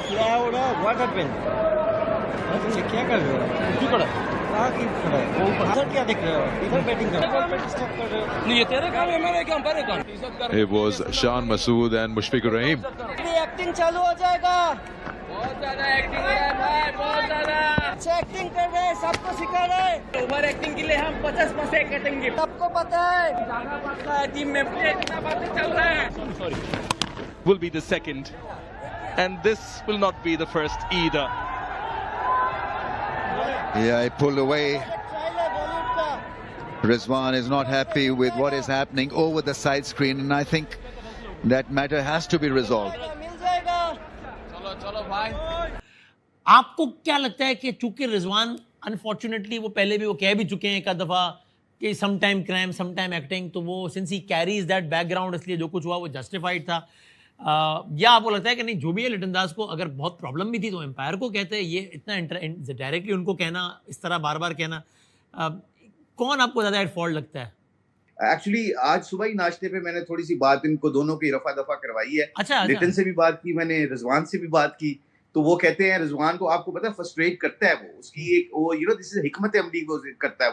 क्या हो रहा है? What happened? ये क्या कर रहे हो? क्यों खड़ा? कहाँ की खड़ा है? वो इधर क्या देख रहे हो? इधर बैटिंग कर रहे हो, डिस्टर्ब कर रहे हो। नहीं, ये तेरा काम है, मेरा क्या अंपायर का काम? It was Shan Masood and Mushfiqur Rahim. अभी एक्टिंग चालू हो जाएगा। बहुत ज्यादा एक्टिंग हो रहा है भाई, बहुत ज्यादा। अच्छा एक्टिंग कर रहे हैं, सबको सिखा रहे हैं। ओवर एक्टिंग के लिए हम 50% कटेंगे। सबको पता है। जाना पड़ता है टीम में, प्ले इतना बातें चल रहा है। Sorry, will be the second, and this will not be the first either. Yeah, he pulled away. Rizwan is not happy with what is happening over the side screen, and I think that matter has to be resolved. मिल जाएगा। चलो चलो भाई। आपको क्या लगता है कि चूंकि रिजवान अनफॉर्चुनेटली वो पहले भी वो कह भी चुके हैं एक आध दफ़ा कि some time crime some time acting, तो वो सिंस ही कैरीज दैट बैकग्राउंड, इसलिए जो कुछ हुआ वो जस्टिफाइड था, या आपको लगता है कि नहीं जो भी है लिटन दास को अगर बहुत प्रॉब्लम भी थी तो एम्पायर को कहते हैं, ये इतना डायरेक्टली उनको कहना, इस तरह बार बार कहना, कौन आपको ज़्यादा एट फॉल्ट लगता है? एक्चुअली आज सुबह ही नाश्ते पे मैंने थोड़ी सी बात इनको दोनों की रफा दफा करवाई है। अच्छा। लिटन से भी बात की मैंने, रिजवान से भी बात की, तो वो कहते हैं रिजवान को आपको पता है फ्रस्ट्रेट करता है वो, उसकी एक वो दिस इज हिकमत अमली वो करता है,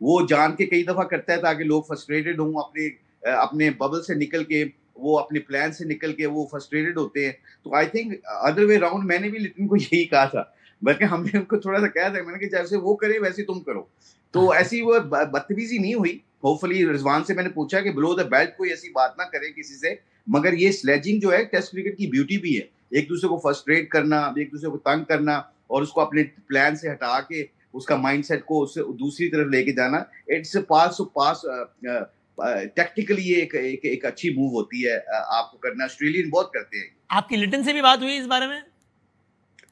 वो जान के कई दफा करता है ताकि लोग फ्रस्ट्रेटेड हों, अपने बबल से निकल के, वो अपने प्लान से निकल के वो फ्रस्ट्रेटेड होते हैं। तो I think other way round मैंने भी लिटन को यही कहा था, बल्कि हमने उनको थोड़ा सा कहा था, मैंने कहा जैसे वो करे वैसे तुम करो। तो ऐसी वो बदतमीजी नहीं हुई। होपफुली रिजवान से मैंने पूछा कि बिलो द बेल्ट कोई ऐसी बात ना करे किसी से, मगर ये स्लेजिंग जो है टेस्ट क्रिकेट की ब्यूटी भी है, एक दूसरे को फ्रस्ट्रेट करना, एक दूसरे को तंग करना और उसको अपने प्लान से हटा के उसका माइंडसेट को उससे दूसरी तरफ लेके जाना, इट्स पास टेक्निकली ये एक अच्छी मूव होती है, आपको करना। ऑस्ट्रेलियन बहुत करते हैं। आपकी लिटन से भी बात हुई इस बारे में?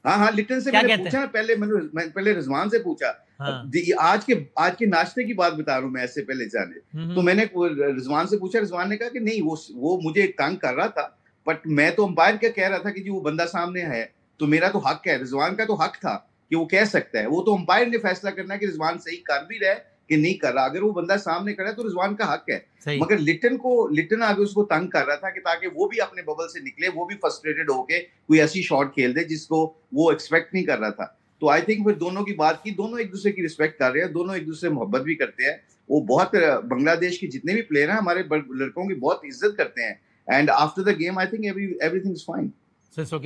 हाँ, लिटन से क्या मैंने कहते पूछा, मैंने पहले रिजवान से पूछा। हाँ। आज के नाश्ते की बात बता रहा हूँ मैं, ऐसे पहले जाने तो मैंने रिजवान से पूछा, रिजवान ने कहा कि नहीं वो मुझे तंग कर रहा था, बट मैं तो अंपायर क्या कह रहा था कि जी वो बंदा सामने है तो मेरा तो हक है, रिजवान का तो हक था कि वो कह सकता है, वो तो अंपायर ने फैसला करना है कि रिजवान सही कर भी रहा है कि नहीं कर रहा। अगर वो बंदा सामने खड़ा है तो रिजवान का हक है, मगर लिटन आगे उसको तंग कर रहा था कि ताकि वो भी अपने बबल से निकले, वो भी फ्रस्ट्रेटेड होके कोई ऐसी शॉट खेल दे जिसको वो एक्सपेक्ट नहीं कर रहा था। तो आई थिंक फिर दोनों की बात की, दोनों एक दूसरे की रिस्पेक्ट कर रहे हैं, दोनों एक दूसरे से मोहब्बत भी करते हैं। वो बहुत बांग्लादेश के जितने भी प्लेयर हैं हमारे लड़कों की बहुत इज्जत करते हैं, and after the game I think everything is fine.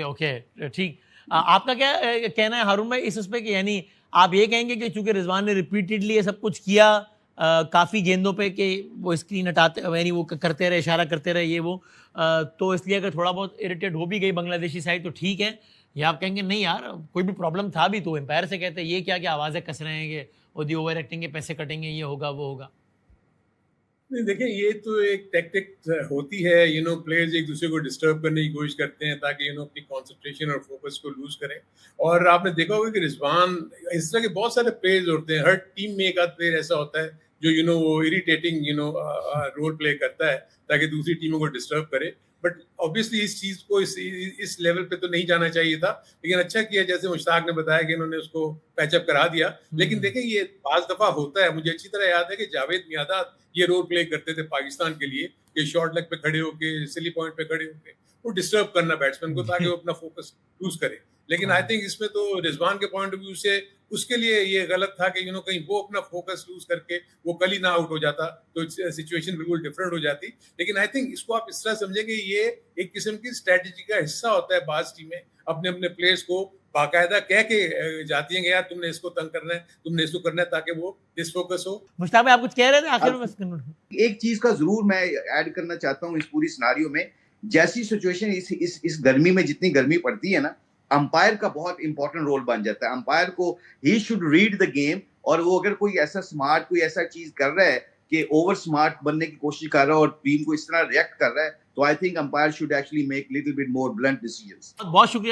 Okay, ठीक। आपका क्या कहना है हारून भाई इस पे कि यानी आप ये कहेंगे कि चूंकि रिजवान ने रिपीटेडली ये सब कुछ किया काफ़ी गेंदों पे कि वो स्क्रीन हटाते यानी वो करते रहे, इशारा करते रहे ये वो, तो इसलिए अगर थोड़ा बहुत इरिटेट हो भी गई बांग्लादेशी साइड तो ठीक है, या आप कहेंगे नहीं यार कोई भी प्रॉब्लम था भी तो एम्पायर से कहते हैं ये क्या आवाज़ें कस रहे हैं कि वो ओवर एक्टिंग के पैसे कटेंगे, ये होगा वो होगा? नहीं, देखिए ये तो एक टैक्टिक होती है, प्लेयर्स एक दूसरे को डिस्टर्ब करने की कोशिश करते हैं ताकि अपनी कंसंट्रेशन और फोकस को लूज करें। और आपने देखा होगा कि रिजवान, इस तरह के बहुत सारे प्लेयर्स होते हैं, हर टीम में एक आध प्लेयर ऐसा होता है जो वो इरिटेटिंग रोल प्ले करता है ताकि दूसरी टीमों को डिस्टर्ब करे। बट ऑब्वियसली इस चीज को इस लेवल पे तो नहीं जाना चाहिए था, लेकिन अच्छा किया जैसे मुश्ताक ने बताया कि इन्होंने उसको पैचअप करा दिया। लेकिन देखें ये पांच दफा होता है, मुझे अच्छी तरह याद है कि जावेद मियादाद ये रोल प्ले करते थे पाकिस्तान के लिए कि शॉर्ट लेग पे खड़े होके, सिली पॉइंट पे खड़े होके वो डिस्टर्ब करना बैट्समैन को ताकि वो अपना फोकस लूज करे। लेकिन आई थिंक इसमें तो रिजवान के पॉइंट ऑफ व्यू से उसके लिए ये गलत था कि कहीं वो अपना फोकस लूज करके वो कल ही ना आउट हो जाता तो सिचुएशन बिल्कुल डिफरेंट हो जाती। लेकिन आई थिंक इसको आप इस तरह समझेंगे ये एक किस्म की स्ट्रेटजी का हिस्सा होता है। बाज टीमें अपने अपने प्लेयर्स को बाकायदा कह के जाती हैं कि यार तुमने इसको तंग करना है, तुमने इसको करना है ताकि वो डिसफोकस हो। मुश्ताक भाई आप कुछ कह रहे थे आखिर में? एक चीज का जरूर मैं ऐड करना चाहता हूँ इस पूरी सिनारियो में, जैसी सिचुएशन इस गर्मी में जितनी गर्मी पड़ती है ना, अंपायर का बहुत इंपॉर्टेंट रोल बन जाता है। अंपायर को he should read the game, और वो अगर कोई ऐसा स्मार्ट कोई ऐसा चीज कर रहा है कि ओवर स्मार्ट बनने की कोशिश कर रहा है और टीम को इस तरह रिएक्ट कर रहा है, तो I think umpire should actually make little bit more blunt decisions. बहुत शुक्रिया।